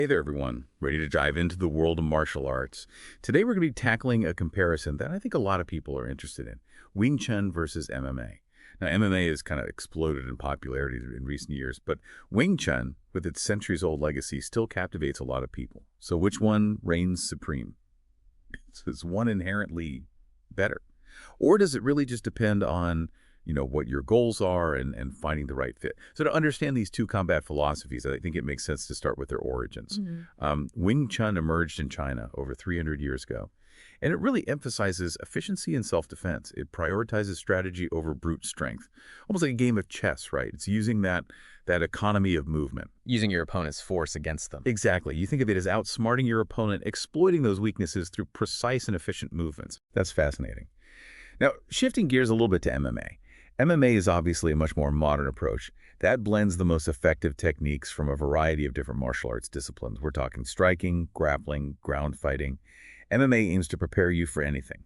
Hey there, everyone. Ready to dive into the world of martial arts? Today, we're going to be tackling a comparison that I think a lot of people are interested in: Wing Chun versus MMA. Now, MMA has kind of exploded in popularity in recent years, but Wing Chun, with its centuries-old legacy, still captivates a lot of people. So which one reigns supreme? Is one inherently better? Or does it really just depend on what your goals are and finding the right fit? So to understand these two combat philosophies, I think it makes sense to start with their origins. Wing Chun emerged in China over 300 years ago, and it really emphasizes efficiency and self-defense. It prioritizes strategy over brute strength, almost like a game of chess, right? It's using that economy of movement. Using your opponent's force against them. Exactly. You think of it as outsmarting your opponent, exploiting those weaknesses through precise and efficient movements. That's fascinating. Now, shifting gears a little bit to MMA. MMA is obviously a much more modern approach that blends the most effective techniques from a variety of different martial arts disciplines. We're talking striking, grappling, ground fighting. MMA aims to prepare you for anything.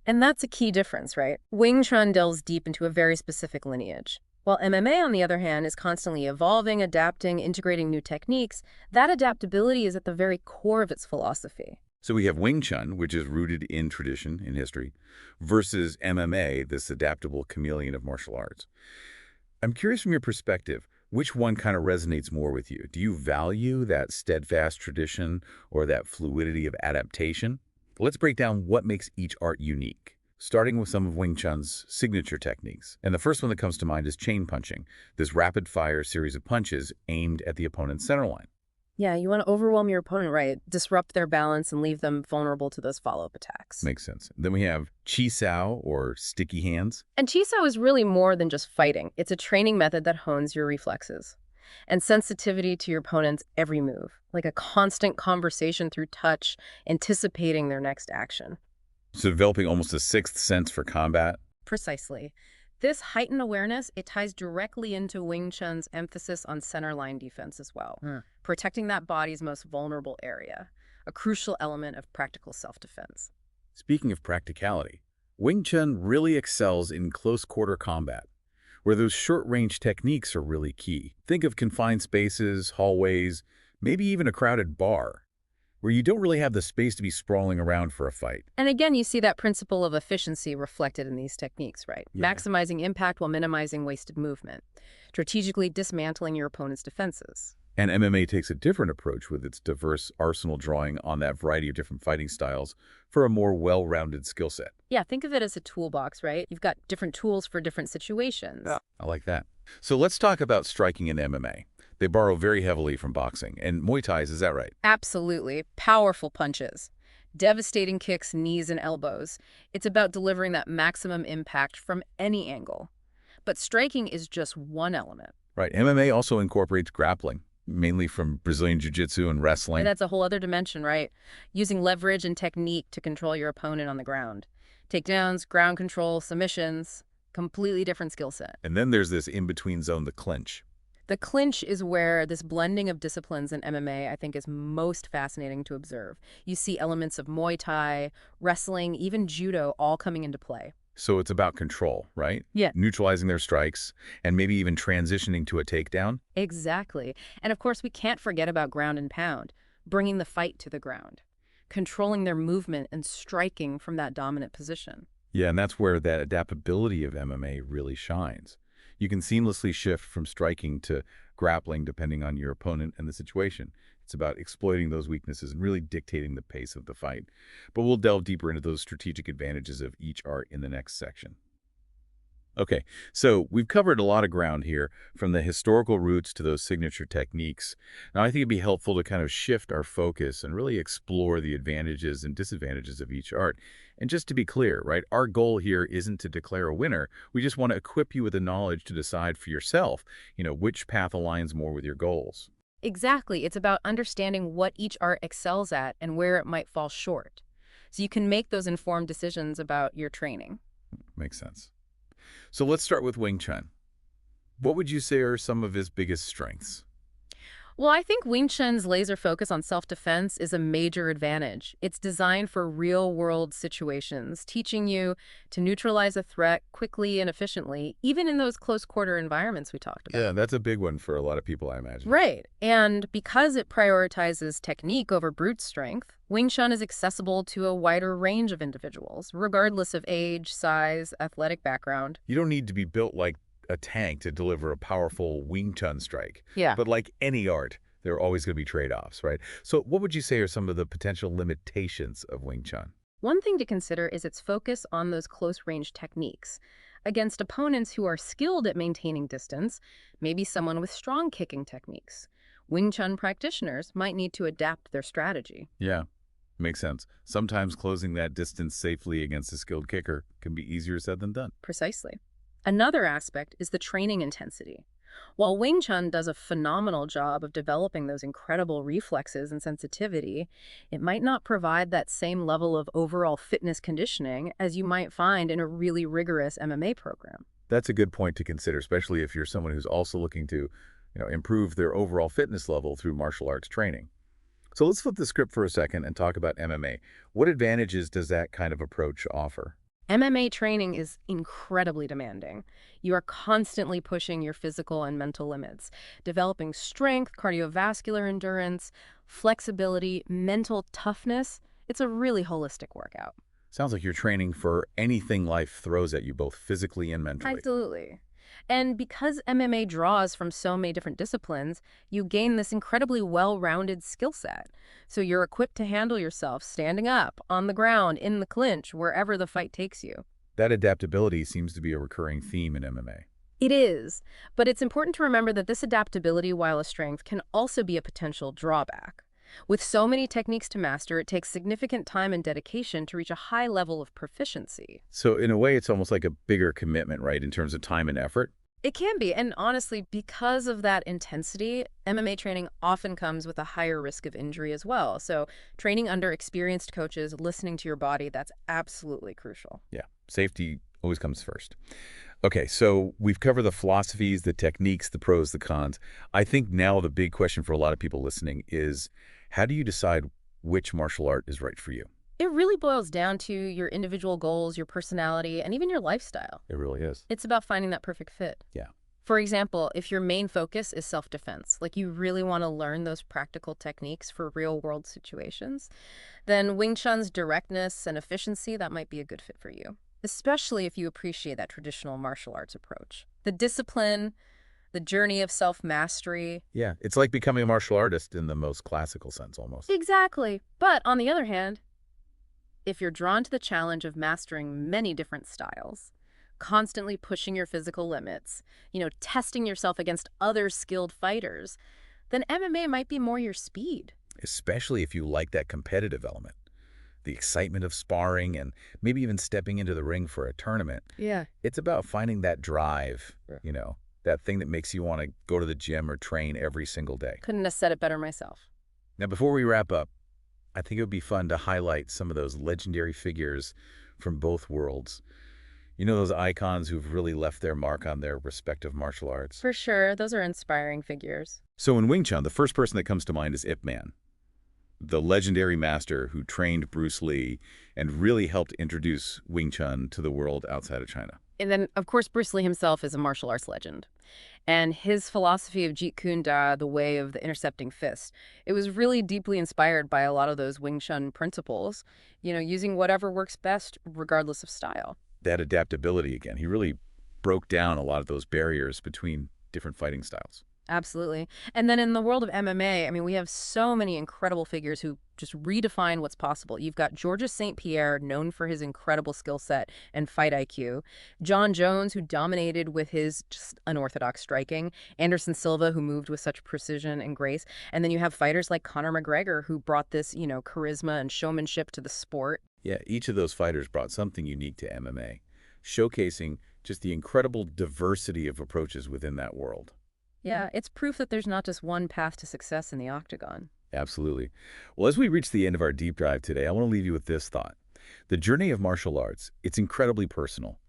And that's a key difference, right? Wing Chun delves deep into a very specific lineage. While MMA, on the other hand, is constantly evolving, adapting, integrating new techniques, that adaptability is at the very core of its philosophy. So we have Wing Chun, which is rooted in tradition, in history, versus MMA, this adaptable chameleon of martial arts. I'm curious from your perspective, which one kind of resonates more with you? Do you value that steadfast tradition or that fluidity of adaptation? Let's break down what makes each art unique, starting with some of Wing Chun's signature techniques. And the first one that comes to mind is chain punching, this rapid-fire series of punches aimed at the opponent's center line. Yeah, you want to overwhelm your opponent, right? Disrupt their balance and leave them vulnerable to those follow-up attacks. Makes sense. Then we have Chi Sao, or sticky hands. And Chi Sao is really more than just fighting. It's a training method that hones your reflexes and sensitivity to your opponent's every move, like a constant conversation through touch, anticipating their next action. So developing almost a sixth sense for combat. Precisely. This heightened awareness, it ties directly into Wing Chun's emphasis on center line defense as well, protecting that body's most vulnerable area, a crucial element of practical self-defense. Speaking of practicality, Wing Chun really excels in close-quarter combat, where those short-range techniques are really key. Think of confined spaces, hallways, maybe even a crowded bar, where you don't really have the space to be sprawling around for a fight. And again, you see that principle of efficiency reflected in these techniques, right? Yeah. Maximizing impact while minimizing wasted movement, strategically dismantling your opponent's defenses. And MMA takes a different approach with its diverse arsenal, drawing on that variety of different fighting styles for a more well-rounded skill set. Yeah, think of it as a toolbox, right? You've got different tools for different situations. Yeah, I like that. So let's talk about striking in MMA. They borrow very heavily from boxing and Muay Thais, is that right? Absolutely. Powerful punches. Devastating kicks, knees, and elbows. It's about delivering that maximum impact from any angle. But striking is just one element. Right. MMA also incorporates grappling, mainly from Brazilian Jiu-Jitsu and wrestling. And that's a whole other dimension, right? Using leverage and technique to control your opponent on the ground. Takedowns, ground control, submissions, completely different skill set. And then there's this in-between zone, the clinch. The clinch is where this blending of disciplines in MMA, I think, is most fascinating to observe. You see elements of Muay Thai, wrestling, even judo all coming into play. So it's about control, right? Yeah. Neutralizing their strikes and maybe even transitioning to a takedown. Exactly. And of course, we can't forget about ground and pound, bringing the fight to the ground, controlling their movement and striking from that dominant position. Yeah, and that's where that adaptability of MMA really shines. You can seamlessly shift from striking to grappling depending on your opponent and the situation. It's about exploiting those weaknesses and really dictating the pace of the fight. But we'll delve deeper into those strategic advantages of each art in the next section. Okay, so we've covered a lot of ground here, from the historical roots to those signature techniques. Now, I think it'd be helpful to kind of shift our focus and really explore the advantages and disadvantages of each art. And just to be clear, right, our goal here isn't to declare a winner. We just want to equip you with the knowledge to decide for yourself, which path aligns more with your goals. Exactly. It's about understanding what each art excels at and where it might fall short, so you can make those informed decisions about your training. Makes sense. So let's start with Wing Chun. What would you say are some of his biggest strengths? Well, I think Wing Chun's laser focus on self-defense is a major advantage. It's designed for real-world situations, teaching you to neutralize a threat quickly and efficiently, even in those close-quarter environments we talked about. Yeah, that's a big one for a lot of people, I imagine. Right. And because it prioritizes technique over brute strength, Wing Chun is accessible to a wider range of individuals, regardless of age, size, athletic background. You don't need to be built like a tank to deliver a powerful Wing Chun strike. Yeah. But like any art, there are always going to be trade-offs, right? So what would you say are some of the potential limitations of Wing Chun? One thing to consider is its focus on those close-range techniques. Against opponents who are skilled at maintaining distance, maybe someone with strong kicking techniques. Wing Chun practitioners might need to adapt their strategy. Yeah, makes sense. Sometimes closing that distance safely against a skilled kicker can be easier said than done. Precisely. Another aspect is the training intensity. While Wing Chun does a phenomenal job of developing those incredible reflexes and sensitivity, it might not provide that same level of overall fitness conditioning as you might find in a really rigorous MMA program. That's a good point to consider, especially if you're someone who's also looking to, improve their overall fitness level through martial arts training. So let's flip the script for a second and talk about MMA. What advantages does that kind of approach offer? MMA training is incredibly demanding. You are constantly pushing your physical and mental limits, developing strength, cardiovascular endurance, flexibility, mental toughness. It's a really holistic workout. Sounds like you're training for anything life throws at you, both physically and mentally. Absolutely. And because MMA draws from so many different disciplines, you gain this incredibly well-rounded skill set. So you're equipped to handle yourself standing up, on the ground, in the clinch, wherever the fight takes you. That adaptability seems to be a recurring theme in MMA. It is, but it's important to remember that this adaptability, while a strength, can also be a potential drawback. With so many techniques to master, it takes significant time and dedication to reach a high level of proficiency. So in a way, it's almost like a bigger commitment, right, in terms of time and effort? It can be, and honestly, because of that intensity, MMA training often comes with a higher risk of injury as well. So training under experienced coaches, listening to your body, that's absolutely crucial. Yeah, safety always comes first. Okay, so we've covered the philosophies, the techniques, the pros, the cons. I think now the big question for a lot of people listening is, how do you decide which martial art is right for you? It really boils down to your individual goals, your personality, and even your lifestyle. It really is. It's about finding that perfect fit. Yeah. For example, if your main focus is self-defense, like you really want to learn those practical techniques for real-world situations, then Wing Chun's directness and efficiency, that might be a good fit for you, especially if you appreciate that traditional martial arts approach. The discipline, the journey of self-mastery. Yeah, it's like becoming a martial artist in the most classical sense almost. Exactly. But on the other hand, if you're drawn to the challenge of mastering many different styles, constantly pushing your physical limits, testing yourself against other skilled fighters, then MMA might be more your speed. Especially if you like that competitive element. The excitement of sparring and maybe even stepping into the ring for a tournament. Yeah. It's about finding that drive, that thing that makes you want to go to the gym or train every single day. Couldn't have said it better myself. Now, before we wrap up, I think it would be fun to highlight some of those legendary figures from both worlds. Those icons who've really left their mark on their respective martial arts. For sure. Those are inspiring figures. So in Wing Chun, the first person that comes to mind is Ip Man, the legendary master who trained Bruce Lee and really helped introduce Wing Chun to the world outside of China. And then, of course, Bruce Lee himself is a martial arts legend. And his philosophy of Jeet Kune Da, the way of the intercepting fist, it was really deeply inspired by a lot of those Wing Chun principles, using whatever works best regardless of style. That adaptability again, he really broke down a lot of those barriers between different fighting styles. Absolutely. And then in the world of MMA, we have so many incredible figures who just redefine what's possible. You've got Georges St. Pierre, known for his incredible skill set and fight IQ. John Jones, who dominated with his just unorthodox striking. Anderson Silva, who moved with such precision and grace. And then you have fighters like Conor McGregor, who brought this, charisma and showmanship to the sport. Yeah, each of those fighters brought something unique to MMA, showcasing just the incredible diversity of approaches within that world. Yeah, it's proof that there's not just one path to success in the octagon. Absolutely. Well, as we reach the end of our deep dive today, I want to leave you with this thought. The journey of martial arts, it's incredibly personal.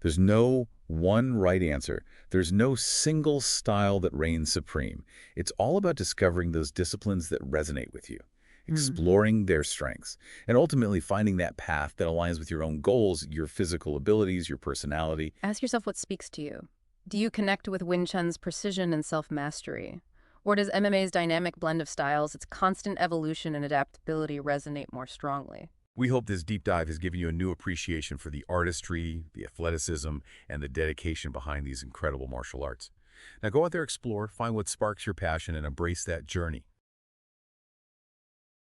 There's no one right answer. There's no single style that reigns supreme. It's all about discovering those disciplines that resonate with you, exploring their strengths, and ultimately finding that path that aligns with your own goals, your physical abilities, your personality. Ask yourself what speaks to you. Do you connect with Wing Chun's precision and self-mastery? Or does MMA's dynamic blend of styles, its constant evolution and adaptability resonate more strongly? We hope this deep dive has given you a new appreciation for the artistry, the athleticism, and the dedication behind these incredible martial arts. Now go out there, explore, find what sparks your passion, and embrace that journey.